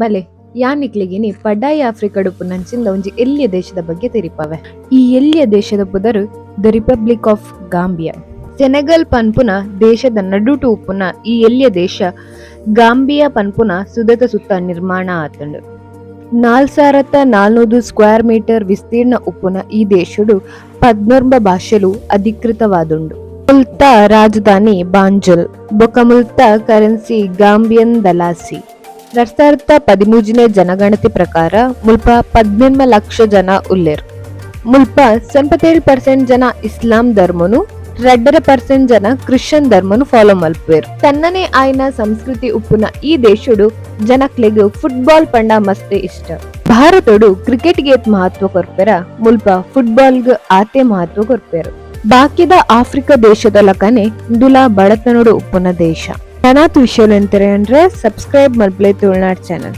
ಬಲೆ ಯಾನಿಕ್ಲಿಗಿನಿ ಪಡ್ಡಾಯಿ ಆಫ್ರಿಕಾಡು ಪುನಂಚಿಂದ ಒಂಜಿ ಎಲ್ಲಿಯ ದೇಶದ ಬಗ್ಗೆ ತೆರಿಪವೆ. ಈ ಎಲ್ಲಿಯ ದೇಶದ ಪುದರು the Republic of Gambia. Senegal ಪನ್ಪುನ ದೇಶದ ನಡುಟು ಉಪ್ಪುನ ಈ ಎಲ್ಲಿಯ ದೇಶ ಗಾಂಬಿಯಾ ಪನ್ಪುನ ಸುದತ ಸುತ್ತ ನಿರ್ಮಾಣ ಆತಂಡು. 4400 ಸ್ಕ್ವೇರ್ ಮೀಟರ್ ವಿಸ್ತೀರ್ಣ ಉಪ್ಪುನ ಈ ದೇಶಡು 14 ಭಾಷೆಲು ಅಧಿಕೃತವಾದುಂಡು. ಮುಲ್ತ ರಾಜಧಾನಿ ಬಾಂಜುಲ್ ಬೊಕ ಮುಲ್ತ ಕರೆನ್ಸಿ ಗಾಂಬಿಯನ್ ದಲಾಸಿ. 2013 ಜನಗಣತಿ ಪ್ರಕಾರ ಮುಲ್ಪ 18 ಲಕ್ಷ ಜನ ಉಲ್ಲೇರು. ಮುಲ್ಪ 77% ಜನ ಇಸ್ಲಾಂ ಧರ್ಮನು 2% ಜನ ಕ್ರಿಶ್ಚಿಯನ್ ಧರ್ಮನು ಫಾಲೋ ಮಲ್ಪೇರು. ತನ್ನನೇ ಆಯ್ನ ಸಂಸ್ಕೃತಿ ಉಪ್ಪುನ ಈ ದೇಶಡು ಜನಕ್ಲೆಗ್ ಫುಟ್ಬಾಲ್ ಪಂಡ ಮಸ್ತ್ ಇಷ್ಟ. ಭಾರತಡು ಕ್ರಿಕೆಟ್ಗೆ ಮಹತ್ವ ಕೊರ್ಪೆರ ಮುಲ್ಪ ಫುಟ್ಬಾಲ್ಗ್ ಆತೆ ಮಹತ್ವ ಕೊರ್ಪೇರು. ಬಾಕಿದ ಆಫ್ರಿಕಾ ದೇಶದ ಲಕನೆ ದುಲಾ ಬಡತನಡು ಉಪ್ಪುನ ದೇಶ. ನಾನಾತು ವಿಷಯಲು ಎಂtere ಅಂದ್ರೆ ಸಬ್ಸ್ಕ್ರೈಬ್ ಮಲ್ಪಲೆ ತುಳುನಾಡ್ ಚಾನಲ್.